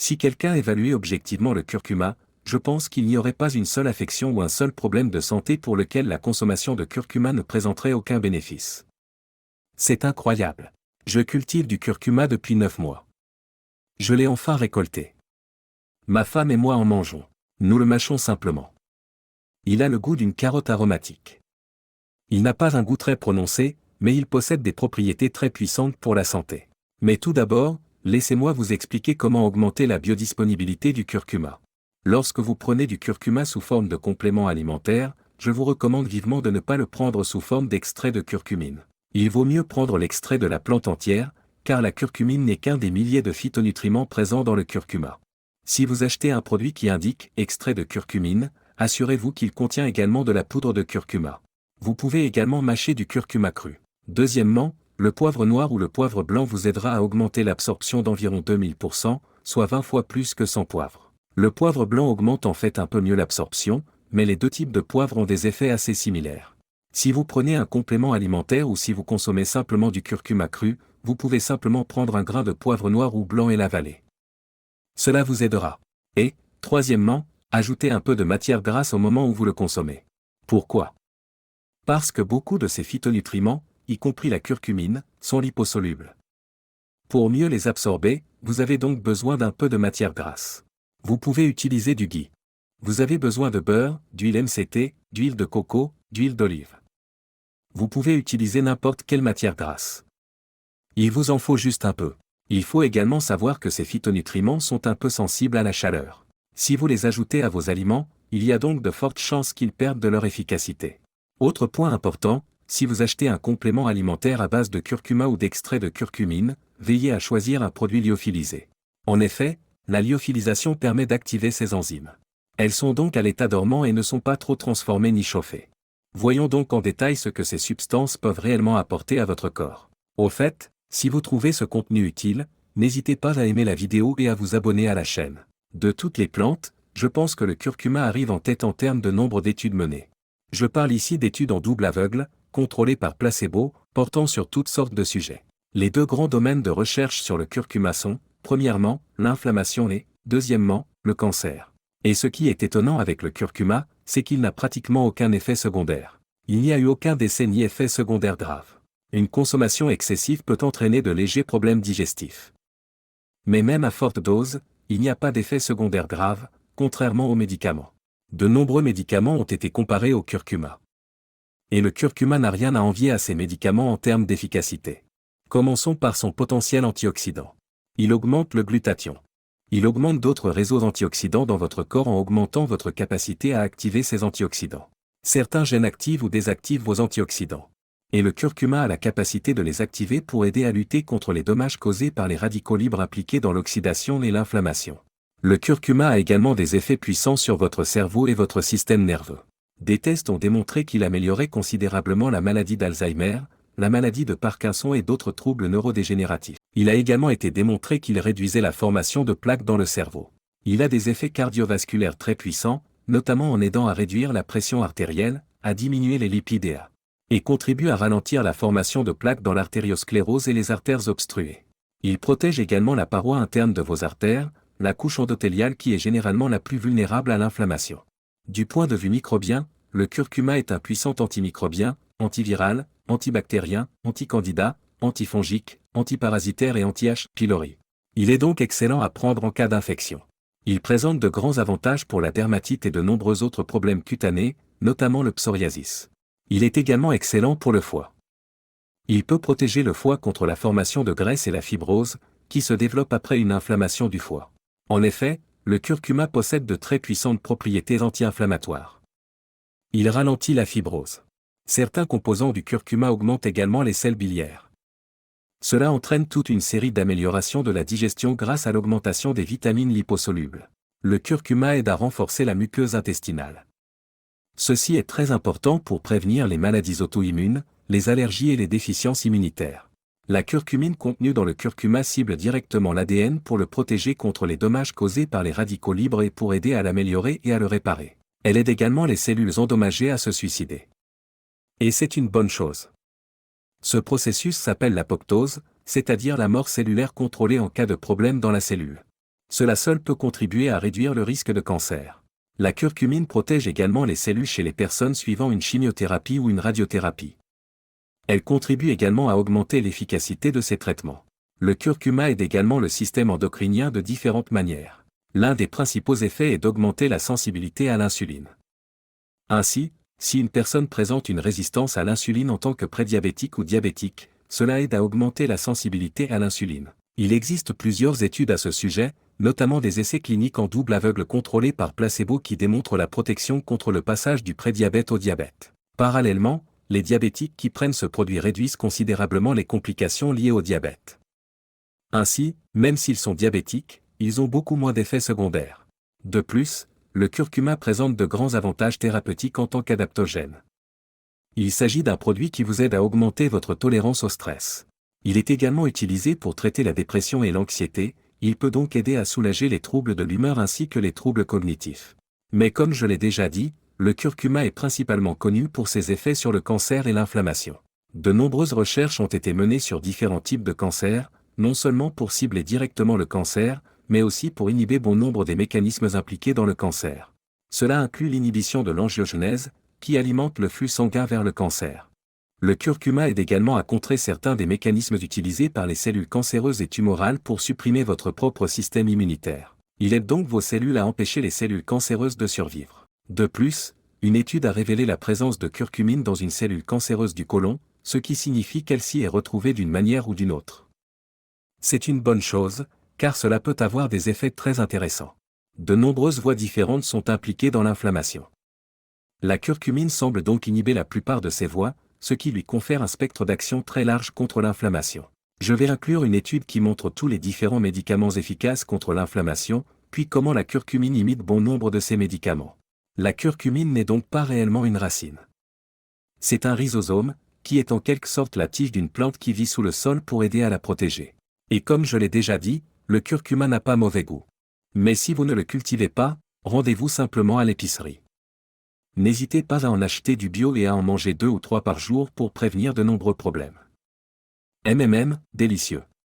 Si quelqu'un évaluait objectivement le curcuma, je pense qu'il n'y aurait pas une seule affection ou un seul problème de santé pour lequel la consommation de curcuma ne présenterait aucun bénéfice. C'est incroyable. Je cultive du curcuma depuis 9 mois. Je l'ai enfin récolté. Ma femme et moi en mangeons. Nous le mâchons simplement. Il a le goût d'une carotte aromatique. Il n'a pas un goût très prononcé, mais il possède des propriétés très puissantes pour la santé. Mais tout d'abord, laissez-moi vous expliquer comment augmenter la biodisponibilité du curcuma. Lorsque vous prenez du curcuma sous forme de complément alimentaire, je vous recommande vivement de ne pas le prendre sous forme d'extrait de curcumine. Il vaut mieux prendre l'extrait de la plante entière, car la curcumine n'est qu'un des milliers de phytonutriments présents dans le curcuma. Si vous achetez un produit qui indique « extrait de curcumine », assurez-vous qu'il contient également de la poudre de curcuma. Vous pouvez également mâcher du curcuma cru. Deuxièmement, le poivre noir ou le poivre blanc vous aidera à augmenter l'absorption d'environ 2000%, soit 20 fois plus que sans poivre. Le poivre blanc augmente en fait un peu mieux l'absorption, mais les deux types de poivre ont des effets assez similaires. Si vous prenez un complément alimentaire ou si vous consommez simplement du curcuma cru, vous pouvez simplement prendre un grain de poivre noir ou blanc et l'avaler. Cela vous aidera. Et, troisièmement, ajoutez un peu de matière grasse au moment où vous le consommez. Pourquoi ? Parce que beaucoup de ces phytonutriments, y compris la curcumine, sont liposolubles. Pour mieux les absorber, vous avez donc besoin d'un peu de matière grasse. Vous pouvez utiliser du ghee. Vous avez besoin de beurre, d'huile MCT, d'huile de coco, d'huile d'olive. Vous pouvez utiliser n'importe quelle matière grasse. Il vous en faut juste un peu. Il faut également savoir que ces phytonutriments sont un peu sensibles à la chaleur. Si vous les ajoutez à vos aliments, il y a donc de fortes chances qu'ils perdent de leur efficacité. Autre point important, si vous achetez un complément alimentaire à base de curcuma ou d'extrait de curcumine, veillez à choisir un produit lyophilisé. En effet, la lyophilisation permet d'activer ces enzymes. Elles sont donc à l'état dormant et ne sont pas trop transformées ni chauffées. Voyons donc en détail ce que ces substances peuvent réellement apporter à votre corps. Au fait, si vous trouvez ce contenu utile, n'hésitez pas à aimer la vidéo et à vous abonner à la chaîne. De toutes les plantes, je pense que le curcuma arrive en tête en termes de nombre d'études menées. Je parle ici d'études en double aveugle, contrôlées par placebo, portant sur toutes sortes de sujets. Les deux grands domaines de recherche sur le curcuma sont, premièrement, l'inflammation et, deuxièmement, le cancer. Et ce qui est étonnant avec le curcuma, c'est qu'il n'a pratiquement aucun effet secondaire. Il n'y a eu aucun décès ni effet secondaire grave. Une consommation excessive peut entraîner de légers problèmes digestifs. Mais même à forte dose, il n'y a pas d'effet secondaire grave, contrairement aux médicaments. De nombreux médicaments ont été comparés au curcuma. Et le curcuma n'a rien à envier à ces médicaments en termes d'efficacité. Commençons par son potentiel antioxydant. Il augmente le glutathion. Il augmente d'autres réseaux antioxydants dans votre corps en augmentant votre capacité à activer ces antioxydants. Certains gènes activent ou désactivent vos antioxydants. Et le curcuma a la capacité de les activer pour aider à lutter contre les dommages causés par les radicaux libres impliqués dans l'oxydation et l'inflammation. Le curcuma a également des effets puissants sur votre cerveau et votre système nerveux. Des tests ont démontré qu'il améliorait considérablement la maladie d'Alzheimer, la maladie de Parkinson et d'autres troubles neurodégénératifs. Il a également été démontré qu'il réduisait la formation de plaques dans le cerveau. Il a des effets cardiovasculaires très puissants, notamment en aidant à réduire la pression artérielle, à diminuer les lipides et contribue à ralentir la formation de plaques dans l'artériosclérose et les artères obstruées. Il protège également la paroi interne de vos artères, la couche endothéliale qui est généralement la plus vulnérable à l'inflammation. Du point de vue microbien, le curcuma est un puissant antimicrobien, antiviral, antibactérien, anticandida, antifongique, antiparasitaire et anti-H. pylori. Il est donc excellent à prendre en cas d'infection. Il présente de grands avantages pour la dermatite et de nombreux autres problèmes cutanés, notamment le psoriasis. Il est également excellent pour le foie. Il peut protéger le foie contre la formation de graisse et la fibrose, qui se développe après une inflammation du foie. En effet, le curcuma possède de très puissantes propriétés anti-inflammatoires. Il ralentit la fibrose. Certains composants du curcuma augmentent également les sels biliaires. Cela entraîne toute une série d'améliorations de la digestion grâce à l'augmentation des vitamines liposolubles. Le curcuma aide à renforcer la muqueuse intestinale. Ceci est très important pour prévenir les maladies auto-immunes, les allergies et les déficiences immunitaires. La curcumine contenue dans le curcuma cible directement l'ADN pour le protéger contre les dommages causés par les radicaux libres et pour aider à l'améliorer et à le réparer. Elle aide également les cellules endommagées à se suicider. Et c'est une bonne chose. Ce processus s'appelle l'apoptose, c'est-à-dire la mort cellulaire contrôlée en cas de problème dans la cellule. Cela seul peut contribuer à réduire le risque de cancer. La curcumine protège également les cellules chez les personnes suivant une chimiothérapie ou une radiothérapie. Elle contribue également à augmenter l'efficacité de ces traitements. Le curcuma aide également le système endocrinien de différentes manières. L'un des principaux effets est d'augmenter la sensibilité à l'insuline. Ainsi, si une personne présente une résistance à l'insuline en tant que prédiabétique ou diabétique, cela aide à augmenter la sensibilité à l'insuline. Il existe plusieurs études à ce sujet, notamment des essais cliniques en double aveugle contrôlés par placebo qui démontrent la protection contre le passage du prédiabète au diabète. Parallèlement, les diabétiques qui prennent ce produit réduisent considérablement les complications liées au diabète. Ainsi, même s'ils sont diabétiques, ils ont beaucoup moins d'effets secondaires. De plus, le curcuma présente de grands avantages thérapeutiques en tant qu'adaptogène. Il s'agit d'un produit qui vous aide à augmenter votre tolérance au stress. Il est également utilisé pour traiter la dépression et l'anxiété, il peut donc aider à soulager les troubles de l'humeur ainsi que les troubles cognitifs. Mais comme je l'ai déjà dit, le curcuma est principalement connu pour ses effets sur le cancer et l'inflammation. De nombreuses recherches ont été menées sur différents types de cancers, non seulement pour cibler directement le cancer, mais aussi pour inhiber bon nombre des mécanismes impliqués dans le cancer. Cela inclut l'inhibition de l'angiogenèse, qui alimente le flux sanguin vers le cancer. Le curcuma aide également à contrer certains des mécanismes utilisés par les cellules cancéreuses et tumorales pour supprimer votre propre système immunitaire. Il aide donc vos cellules à empêcher les cellules cancéreuses de survivre. De plus, une étude a révélé la présence de curcumine dans une cellule cancéreuse du côlon, ce qui signifie qu'elle s'y est retrouvée d'une manière ou d'une autre. C'est une bonne chose, car cela peut avoir des effets très intéressants. De nombreuses voies différentes sont impliquées dans l'inflammation. La curcumine semble donc inhiber la plupart de ces voies, ce qui lui confère un spectre d'action très large contre l'inflammation. Je vais inclure une étude qui montre tous les différents médicaments efficaces contre l'inflammation, puis comment la curcumine imite bon nombre de ces médicaments. La curcumine n'est donc pas réellement une racine. C'est un rhizosome, qui est en quelque sorte la tige d'une plante qui vit sous le sol pour aider à la protéger. Et comme je l'ai déjà dit, le curcuma n'a pas mauvais goût. Mais si vous ne le cultivez pas, rendez-vous simplement à l'épicerie. N'hésitez pas à en acheter du bio et à en manger 2 ou 3 par jour pour prévenir de nombreux problèmes. Délicieux.